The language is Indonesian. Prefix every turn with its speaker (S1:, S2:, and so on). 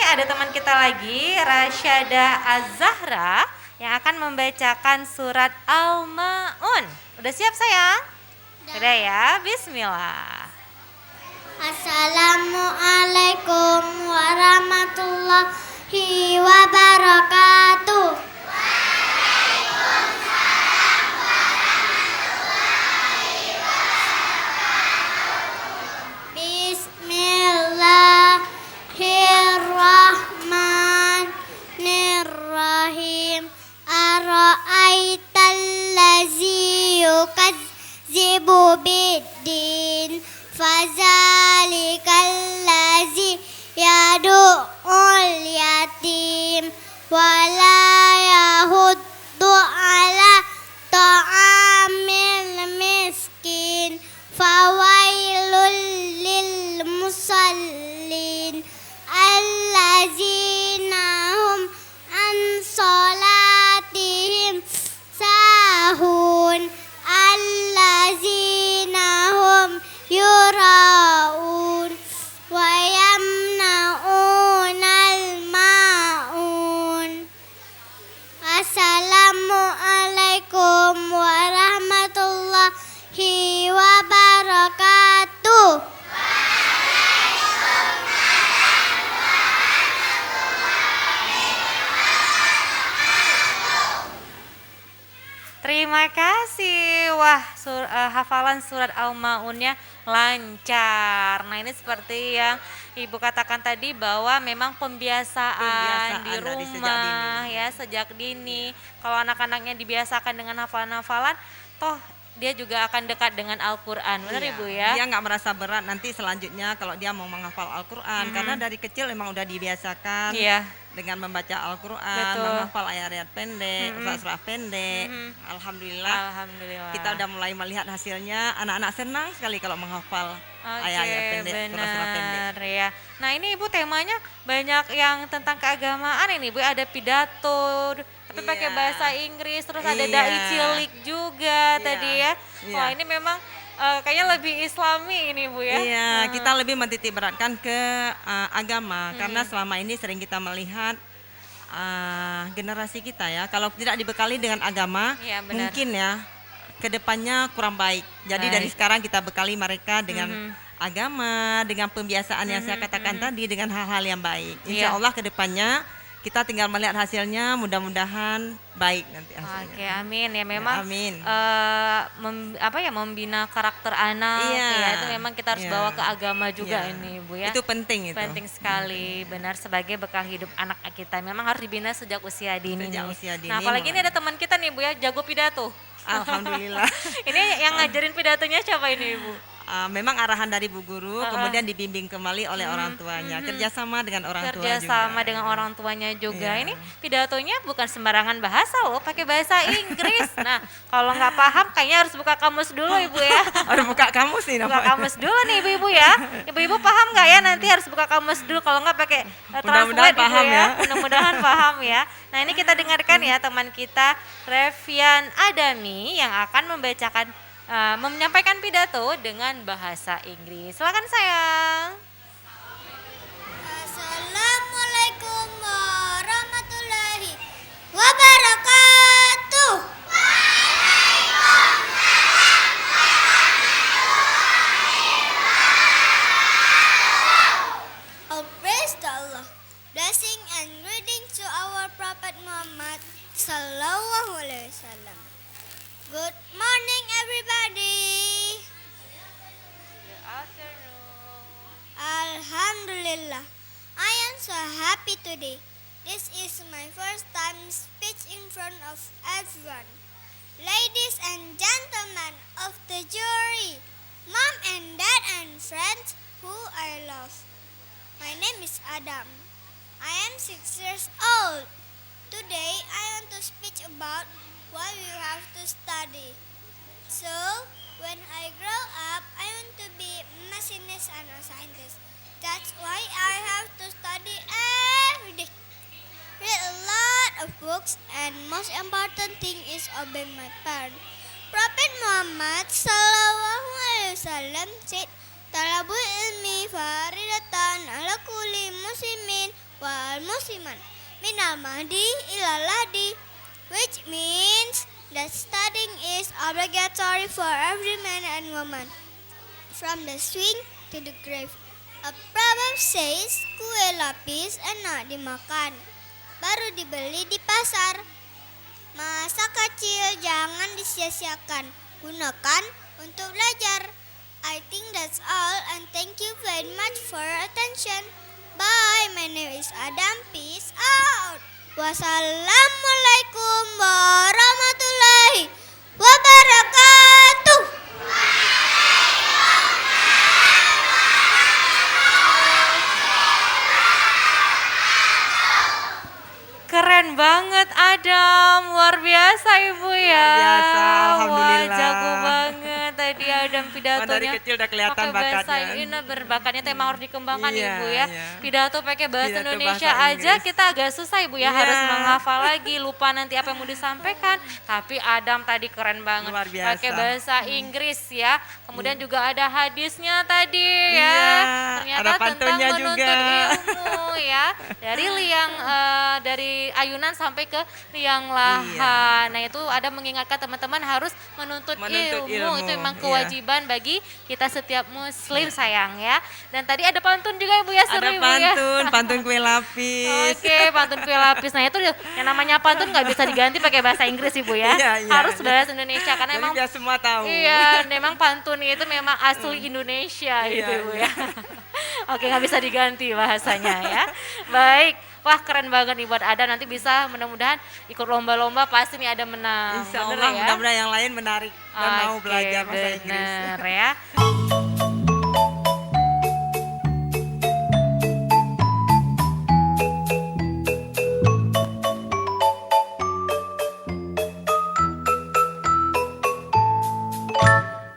S1: ada teman kita lagi, Rasyada Az-Zahra, yang akan membacakan surat Al-Ma'un. Udah siap sayang? Udah ya, bismillah.
S2: Assalamualaikum warahmatullahi wabarakatuh. Bismillahirrahmanirrahim. Ara'aital ladzi yukadzibu biddin fazalikal ladzi yad'ul yatim wala yahuddu ala ta'amil miskin fawailul lil musallin allazina hum an salatihim sahun allazina hum yuraun wa yamnaunal maun. Assalamualaikum warahmatullahi wabarakatuh.
S1: Terima kasih. Wah, hafalan surat Al-Ma'unnya lancar. Nah, ini seperti yang Ibu katakan tadi bahwa memang pembiasaan di
S3: dari sejak
S1: rumah
S3: dini.
S1: ya sejak dini. Kalau anak-anaknya dibiasakan dengan hafalan-hafalan, toh dia juga akan dekat dengan Al-Qur'an. Benar
S3: Iya,
S1: Ibu ya?
S3: Dia nggak merasa berat nanti selanjutnya kalau dia mau menghafal Al-Quran, karena dari kecil emang udah dibiasakan
S1: Iya.
S3: dengan membaca Al-Quran,
S1: Betul.
S3: menghafal ayat-ayat pendek, surah-surah pendek. Alhamdulillah,
S1: Alhamdulillah.
S3: kita udah mulai melihat hasilnya. Anak-anak senang sekali kalau menghafal ayat-ayat pendek, surah-surah pendek.
S1: Benar ya. Nah ini Ibu temanya banyak yang tentang keagamaan ini Ibu, ada pidato tapi pakai
S3: Iya.
S1: bahasa Inggris, terus ada
S3: Iya.
S1: dai cilik juga
S3: Iya.
S1: tadi ya.
S3: Iya.
S1: Wah ini memang kayaknya lebih Islami ini Bu ya.
S3: Iya, kita lebih mentitik beratkan ke agama, karena selama ini sering kita melihat generasi kita ya, kalau tidak dibekali dengan agama,
S1: Iya, benar.
S3: mungkin ya kedepannya kurang baik. Jadi
S1: Baik.
S3: dari sekarang kita bekali mereka dengan agama, dengan pembiasaan yang saya katakan tadi, dengan hal-hal yang baik. Insya
S1: Iya.
S3: Allah kedepannya kita tinggal melihat hasilnya, mudah-mudahan baik nanti hasilnya.
S1: Oke, amin ya memang.
S3: amin.
S1: Membina karakter anak
S3: Iya.
S1: ya itu memang kita harus
S3: Iya.
S1: bawa ke agama juga
S3: Iya.
S1: ini Bu ya.
S3: Itu penting itu.
S1: Penting sekali, benar sebagai bekal hidup anak kita. Memang harus dibina sejak usia dini.
S3: Sejak
S1: nih.
S3: usia dini,
S1: Nah, apalagi ini ada teman kita nih Bu ya, jago pidato.
S3: Alhamdulillah.
S1: Ini yang ngajarin pidatonya siapa ini Ibu?
S3: Memang arahan dari Bu Guru, kemudian dibimbing kembali oleh orang tuanya, kerjasama dengan orang tua juga.
S1: Kerjasama dengan orang tuanya juga.
S3: Iya.
S1: Ini pidatonya bukan sembarangan bahasa loh, pakai bahasa Inggris. Nah, kalau nggak paham kayaknya harus buka kamus dulu Ibu ya.
S3: Harus buka kamus nih
S1: Buka
S3: namanya.
S1: kamus dulu nih ibu-ibu ya. Ibu-ibu paham nggak ya, nanti harus buka kamus dulu, kalau nggak pakai
S3: Mudah-mudahan
S1: translate Ibu
S3: paham ya.
S1: Mudah-mudahan paham ya. Nah ini kita dengarkan ya teman kita Revian Adami yang akan membacakan menyampaikan pidato dengan bahasa Inggris. Silakan sayang.
S2: Assalamualaikum warahmatullahi wabarakatuh. Oh, praise to Allah. Blessing and greeting to our Prophet Muhammad Sallallahu Alaihi Wasallam. Good morning, everybody.
S1: Good afternoon.
S2: Alhamdulillah. I am so happy today. This is my first time speech in front of everyone. Ladies and gentlemen of the jury, mom and dad and friends who I love. My name is Adam. I am 6 years old. Today I want to speak about why we have to study. So, when I grow up, I want to be a machinist and a scientist. That's why I have to study every day. Read a lot of books, and most important thing is obey my parents. Prophet Muhammad Sallallahu Alaihi Wasallam said, "Talabul ilmi faridatan ala kulli muslimin wa wal musliman minal mahdi ilal lahdi, which means that studying is obligatory for every man and woman, from the swing to the grave. A proverb says, kue lapis enak dimakan, baru dibeli di pasar. Masa kecil jangan disia-siakan, gunakan untuk belajar. I think that's all and thank you very much for your attention. Bye, my name is Adam. Peace out. Wassalamualaikum warahmatullahi wabarakatuh.
S1: Keren banget Adam, luar biasa Ibu ya.
S3: Luar biasa, alhamdulillah.
S1: Wah, jago banget tadi Adam pidatonya.
S3: Dari kecil udah kelihatan
S1: pakai bahasa
S3: bakatnya.
S1: ini berbakatnya itu emang harus dikembangkan
S3: Iya,
S1: Ibu ya.
S3: iya.
S1: Pidato pakai bahasa
S3: Pidato
S1: Indonesia
S3: bahasa
S1: aja
S3: Inggris.
S1: kita agak susah Ibu ya,
S3: Iya.
S1: harus menghafal lagi, lupa nanti apa yang mau disampaikan. Tapi Adam tadi keren banget,
S3: Luar biasa.
S1: pakai bahasa Inggris ya. Kemudian juga ada hadisnya tadi ya.
S3: Iya,
S1: Ternyata
S3: ada
S1: tentang
S3: pantunnya
S1: menuntut
S3: juga.
S1: ilmu ya. Dari liang dari ayunan sampai ke liang lahan. Nah, itu ada mengingatkan teman-teman harus menuntut
S3: Menuntut
S1: ilmu.
S3: ilmu,
S1: Itu memang
S3: iya.
S1: kewajiban bagi kita setiap muslim sayang ya. Dan tadi ada pantun juga Ibu ya, seru
S3: Ada
S1: Ibu ya.
S3: pantun kue lapis.
S1: Oke, pantun kue lapis. Nah, itu yang namanya pantun nggak bisa diganti pakai bahasa Inggris Ibu ya.
S3: Iya, iya,
S1: Harus
S3: iya.
S1: bahasa Indonesia karena
S3: Jadi
S1: emang
S3: biar semua tahu.
S1: iya, memang pantun itu memang asli Indonesia gitu
S3: Iya,
S1: Ibu
S3: iya.
S1: ya. Oke, nggak bisa diganti bahasanya ya. Baik, wah keren banget nih buat Ada, nanti bisa mudah-mudahan ikut lomba-lomba pasti nih ada menang.
S3: Insya
S1: Bener
S3: Allah
S1: ya?
S3: mudah-mudahan yang lain menarik dan mau
S1: Oke,
S3: belajar bahasa Inggris.
S1: bener ya.